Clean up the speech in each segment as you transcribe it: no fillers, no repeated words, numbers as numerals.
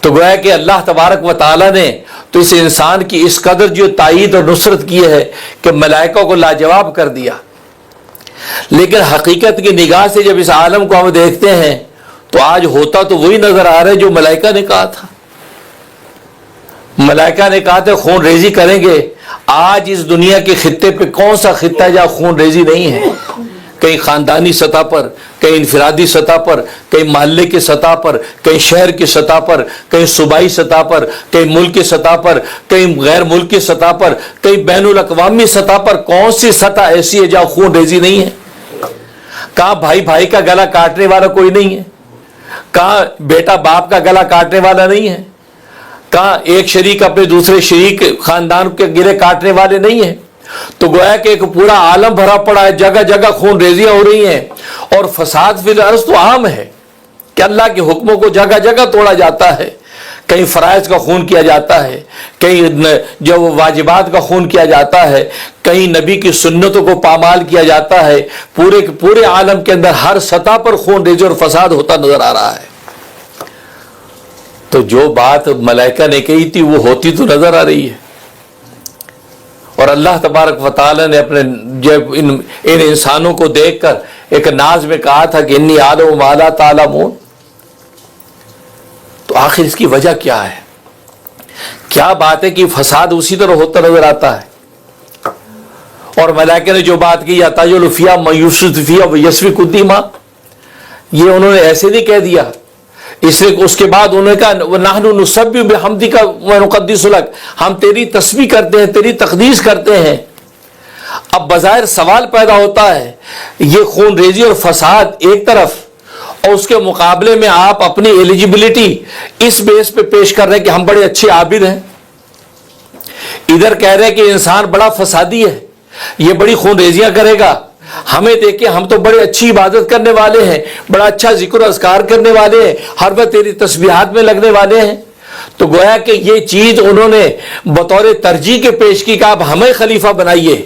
تو گویا کہ اللہ تبارک و تعالیٰ نے تو اس انسان کی اس قدر جو تائید اور نصرت کی ہے کہ ملائکہ کو لاجواب کر دیا. لیکن حقیقت کی نگاہ سے جب اس عالم کو ہم دیکھتے ہیں تو آج ہوتا تو وہی نظر آ رہا ہے جو ملائکہ نے کہا تھا. ملائکہ نے کہا تھا خون ریزی کریں گے. آج اس دنیا کے خطے پہ کون سا خطہ ہے جہاں خون ریزی نہیں ہے؟ کہیں خاندانی سطح پر، کہیں انفرادی سطح پر، کہیں محلے کی سطح پر، کہیں شہر کی سطح پر، کہیں صوبائی سطح پر، کہیں ملک کی سطح پر، کہیں غیر ملکی سطح پر، کہیں بین الاقوامی سطح پر. کون سی سطح ایسی ہے جہاں خون ریزی نہیں ہے؟ کہاں بھائی بھائی کا گلا کاٹنے والا کوئی نہیں ہے؟ کہاں بیٹا باپ کا گلا کاٹنے والا نہیں ہے؟ کہاں ایک شریک اپنے دوسرے شریک خاندان کے گلے کاٹنے والے نہیں ہیں؟ تو گویا کہ ایک پورا عالم بھرا پڑا ہے، جگہ جگہ خون ریزیاں ہو رہی ہیں. اور فساد فی الارض تو عام ہے کہ اللہ کے حکموں کو جگہ جگہ توڑا جاتا ہے. کہیں فرائض کا خون کیا جاتا ہے، کہیں جو واجبات کا خون کیا جاتا ہے، کہیں نبی کی سنتوں کو پامال کیا جاتا ہے. پورے عالم کے اندر ہر سطح پر خون ریزی اور فساد ہوتا نظر آ رہا ہے. تو جو بات ملائکہ نے کہی تھی وہ ہوتی تو نظر آ رہی ہے. اور اللہ تبارک و تعالی نے اپنے جب ان انسانوں کو دیکھ کر ایک ناز میں کہا تھا کہ انی اعلم ما لا تعلمون. تو آخر اس کی وجہ کیا ہے؟ کیا بات ہے کہ فساد اسی طرح ہوتا نظر آتا ہے؟ اور ملائکہ نے جو بات کی یَتَجَعَلُ فِیہَا مَن یُفْسِدُ فِیہَا وَیَسْفِکُ الدِّمَاءَ، یہ انہوں نے ایسے نہیں کہہ دیا. اس کے بعد انہوں نے کہا وَنَحْنُ نُسَبِّحُ بِحَمْدِکَ وَنُقَدِّسُ لَکَ، ہم تیری تسبیح کرتے ہیں، تیری تقدیس کرتے ہیں. اب بظاہر سوال پیدا ہوتا ہے، یہ خون ریزی اور فساد ایک طرف، اور اس کے مقابلے میں آپ اپنی ایلیجیبلٹی اس بیس پہ پیش کر رہے ہیں کہ ہم بڑے اچھے عابد ہیں. ادھر کہہ رہے ہیں کہ انسان بڑا فسادی ہے، یہ بڑی خون ریزیاں کرے گا. ہمیں دیکھیں ہم تو بڑے اچھی عبادت کرنے والے ہیں، بڑا اچھا ذکر و اذکار کرنے والے ہیں، ہر وقت تیری تسبیحات میں لگنے والے ہیں. تو گویا کہ یہ چیز انہوں نے بطور ترجیح کے پیش کی کہ آپ ہمیں خلیفہ بنائیے،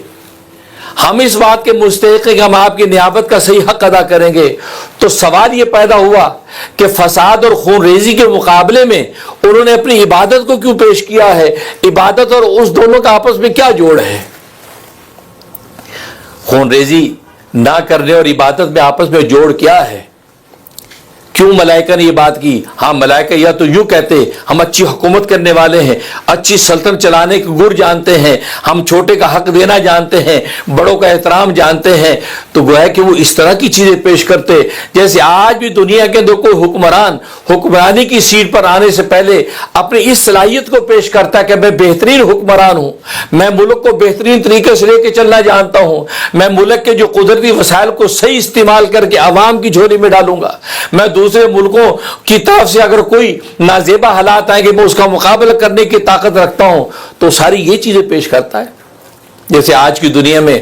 ہم اس بات کے مستحق ہیں کہ ہم آپ کی نیابت کا صحیح حق ادا کریں گے. تو سوال یہ پیدا ہوا کہ فساد اور خون ریزی کے مقابلے میں انہوں نے اپنی عبادت کو کیوں پیش کیا ہے؟ عبادت اور اس دونوں کا آپس میں کیا جوڑ ہے؟ خون ریزی نہ کرنے اور عبادت میں آپس میں جوڑ کیا ہے؟ کیوں ملائکہ نے یہ بات کی؟ ہاں ملائکہ یا تو یوں کہتے ہم اچھی حکومت کرنے والے ہیں، اچھی سلطنت چلانے کے گر جانتے ہیں، ہم چھوٹے کا حق دینا جانتے ہیں، بڑوں کا احترام جانتے ہیں. تو گویا کہ وہ اس طرح کی چیزیں پیش کرتے جیسے آج بھی دنیا کے اندر کوئی حکمران حکمرانی کی سیٹ پر آنے سے پہلے اپنی اس صلاحیت کو پیش کرتا ہے کہ میں بہترین حکمران ہوں، میں ملک کو بہترین طریقے سے لے کے چلنا جانتا ہوں، میں ملک کے جو قدرتی وسائل کو صحیح استعمال کر کے عوام کی جھولی میں ڈالوں گا، میں دوسرے ملکوں کی طرف سے اگر کوئی نازیبا حالات آئیں گے میں اس کا مقابلہ کرنے کی طاقت رکھتا ہوں. تو ساری یہ چیزیں پیش کرتا ہے. جیسے آج کی دنیا میں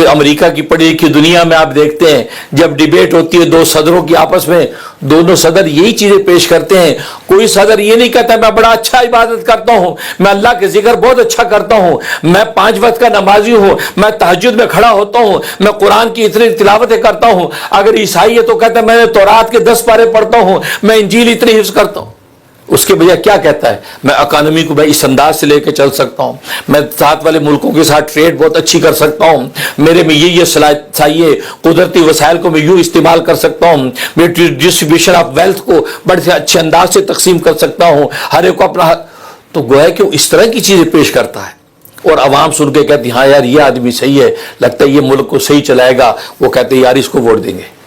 امریکہ کی پڑھی لکھی دنیا میں آپ دیکھتے ہیں جب ڈیبیٹ ہوتی ہے دو صدروں کی آپس میں، دونوں صدر یہی چیزیں پیش کرتے ہیں. کوئی صدر یہ نہیں کہتا میں بڑا اچھا عبادت کرتا ہوں، میں اللہ کے ذکر بہت اچھا کرتا ہوں، میں 5 وقت کا نمازی ہوں، میں تہجد میں کھڑا ہوتا ہوں، میں قرآن کی اتنی تلاوتیں کرتا ہوں. اگر عیسائی ہے تو کہتا ہے میں نے تورات کے 10 پارے پڑھتا ہوں، میں انجیل اتنی حفظ کرتا ہوں. اس کے بجائے کیا کہتا ہے؟ میں اکانومی کو میں اس انداز سے لے کے چل سکتا ہوں، میں ساتھ والے ملکوں کے ساتھ ٹریڈ بہت اچھی کر سکتا ہوں، میرے میں یہ صلاحیت قدرتی وسائل کو میں یوں استعمال کر سکتا ہوں، میں ڈسٹریبیوشن آف ویلتھ کو بڑے سے اچھے انداز سے تقسیم کر سکتا ہوں، ہر ایک کو اپنا حق. تو گویا کہ وہ اس طرح کی چیزیں پیش کرتا ہے اور عوام سن کے کہتی ہاں یار یہ آدمی صحیح ہے، لگتا ہے یہ ملک کو صحیح چلائے گا. وہ کہتے ہیں یار اس کو ووٹ دیں گے.